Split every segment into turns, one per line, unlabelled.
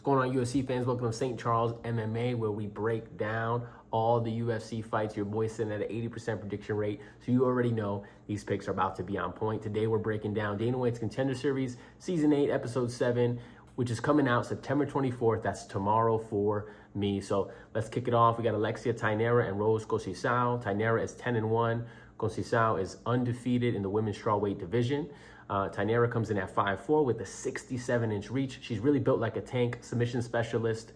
What's going on, UFC fans? Welcome to St. Charles MMA, where we break down all the UFC fights. Your boy's sitting at an 80% prediction rate, so you already know these picks are about to be on point. Today, we're breaking down Dana White's Contender Series, Season 8, Episode 7, which is coming out September 24th. That's tomorrow for me. So let's kick it off. We got Alexia Thainara and Rose Conceição. Thainara is 10-1. Conceição is undefeated in the women's strawweight division. Thainara comes in at 5'4" with a 67-inch reach. She's really built like a tank, submission specialist.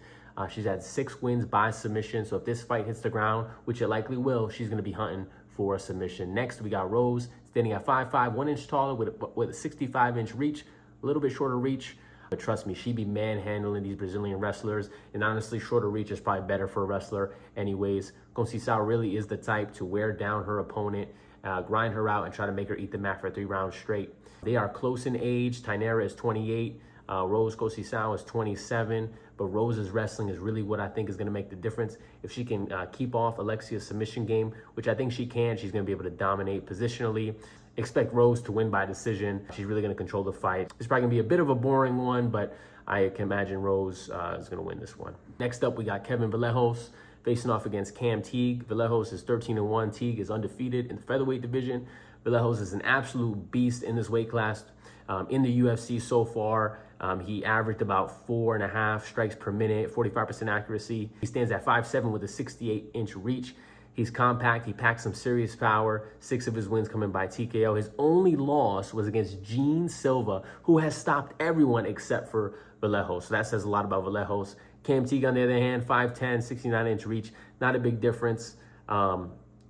She's had 6 wins by submission. So if this fight hits the ground, which it likely will, she's going to be hunting for a submission. Next, we got Rose standing at 5'5", 1 inch taller with a 65-inch reach, a little bit shorter reach. But trust me, she be manhandling these Brazilian wrestlers. And honestly, shorter reach is probably better for a wrestler anyways. Conceição really is the type to wear down her opponent, grind her out, and try to make her eat the mat for 3 rounds straight. They are close in age. Thainara is 28. Rose Conceição is 27. But Rose's wrestling is really what I think is going to make the difference. If she can keep off Alexia's submission game, which I think she can, she's going to be able to dominate positionally. Expect Rose to win by decision. She's really going to control the fight. It's probably going to be a bit of a boring one, but I can imagine Rose is going to win this one. Next up, we got Kevin Vallejos facing off against Cam Teague. Vallejos is 13-1. Teague is undefeated in the featherweight division. Vallejos is an absolute beast in this weight class. In the UFC so far, he averaged about 4.5 strikes per minute, 45% accuracy. He stands at 5'7" with a 68-inch reach. He's compact. He packs some serious power. 6 of his wins coming by TKO. His only loss was against Gene Silva, who has stopped everyone except for Vallejos. So that says a lot about Vallejos. Cam Teague, on the other hand, 5'10", 69-inch reach. Not a big difference.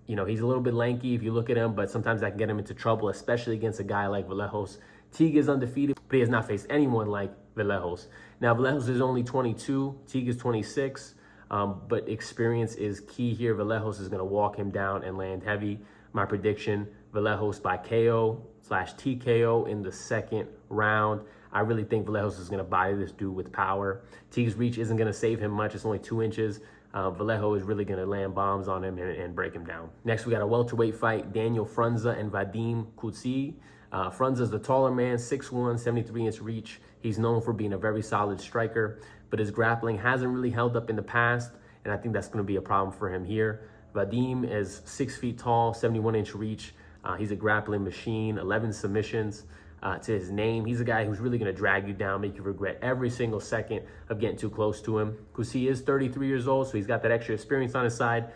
You know, he's a little bit lanky if you look at him, but sometimes that can get him into trouble, especially against a guy like Vallejos. Teague is undefeated, but he has not faced anyone like Vallejos. Now, Vallejos is only 22. Teague is 26. But experience is key here. Vallejos is going to walk him down and land heavy. My prediction, Vallejos by KO/TKO in the second round. I really think Vallejos is going to body this dude with power. Teague's reach isn't going to save him much. It's only 2 inches. Vallejos is really going to land bombs on him and break him down. Next, we got a welterweight fight, Daniel Frunza and Vadim Kutsi. Frunza's the taller man, 6'1", 73-inch reach. He's known for being a very solid striker, but his grappling hasn't really held up in the past, and I think that's going to be a problem for him here. Vadim is 6 feet tall, 71-inch reach. He's a grappling machine, 11 submissions to his name. He's a guy who's really going to drag you down, make you regret every single second of getting too close to him. Kutsi is 33 years old, so he's got that extra experience on his side,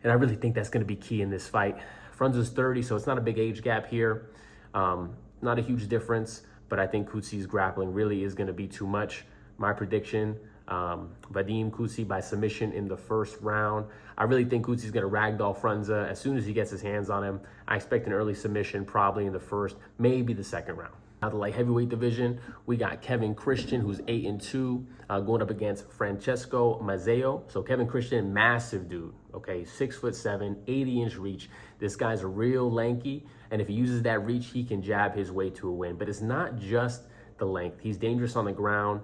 and I really think that's going to be key in this fight. Frunza's 30, so it's not a big age gap here. Not a huge difference, but I think Kutsi's grappling really is going to be too much. My prediction, Vadim Kutsi by submission in the first round. I really think Kutsi's going to ragdoll Frunza as soon as he gets his hands on him. I expect an early submission, probably in the first, maybe the second round. Now, the light heavyweight division, we got Kevin Christian, who's 8-2, going up against Francesco Mazzeo. So Kevin Christian, massive dude, okay, 6'7", 80-inch reach. This guy's a real lanky, and if he uses that reach, he can jab his way to a win. But it's not just the length. He's dangerous on the ground.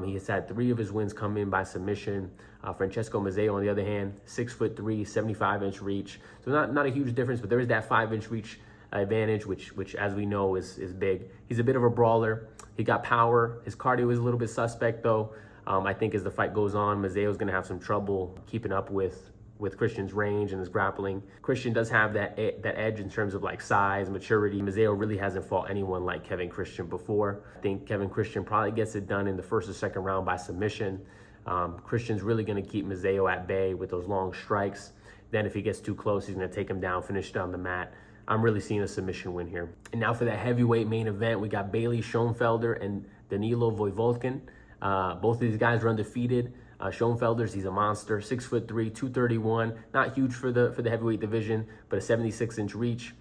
He has had 3 of his wins come in by submission. Francesco Mazzeo, on the other hand, 6'3", 75-inch reach. So not a huge difference, but there is that 5-inch reach advantage, which as we know is big. He's a bit of a brawler. He got power. His cardio is a little bit suspect though. I think as the fight goes on, Mazzeo's going to have some trouble keeping up with Christian's range and his grappling. Christian does have that edge in terms of like size, maturity. Mazzeo really hasn't fought anyone like Kevin Christian before. I think Kevin Christian probably gets it done in the first or second round by submission. Christian's really going to keep Mazzeo at bay with those long strikes. Then if he gets too close, he's going to take him down, finish it on the mat. I'm really seeing a submission win here. And now for that heavyweight main event, we got Bailey Schoenfelder and Danilo Voivodkin. Both of these guys are undefeated. Schoenfelder's, he's a monster, 6'3", 231. Not huge for the heavyweight division, but a 76-inch reach.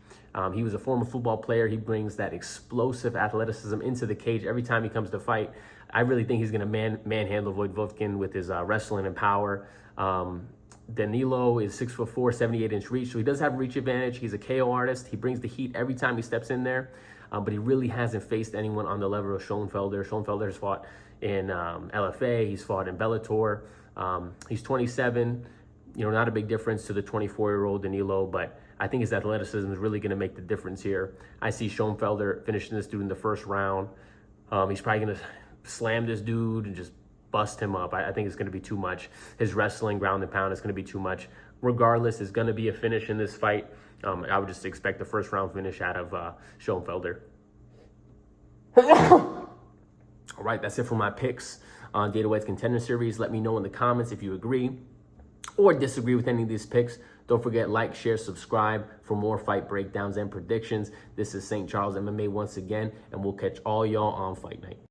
He was a former football player. He brings that explosive athleticism into the cage every time he comes to fight. I really think he's going to manhandle Voivodkin with his wrestling and power. Danilo is 6'4", 78-inch reach, so he does have a reach advantage. He's a KO artist. He brings the heat every time he steps in there, but he really hasn't faced anyone on the level of Schoenfelder. Schoenfelder has fought in LFA. He's fought in Bellator. He's 27. You know, not a big difference to the 24-year-old Danilo, but I think his athleticism is really going to make the difference here. I see Schoenfelder finishing this dude in the first round. He's probably going to slam this dude and just bust him up. I think it's going to be too much. His wrestling, ground and pound is going to be too much. Regardless, it's going to be a finish in this fight. I would just expect the first round finish out of Schoenfelder. All right, that's it for my picks on Dana White's Contender Series. Let me know in the comments if you agree or disagree with any of these picks. Don't forget, like, share, subscribe for more fight breakdowns and predictions. This is St. Charles MMA once again, and we'll catch all y'all on Fight Night.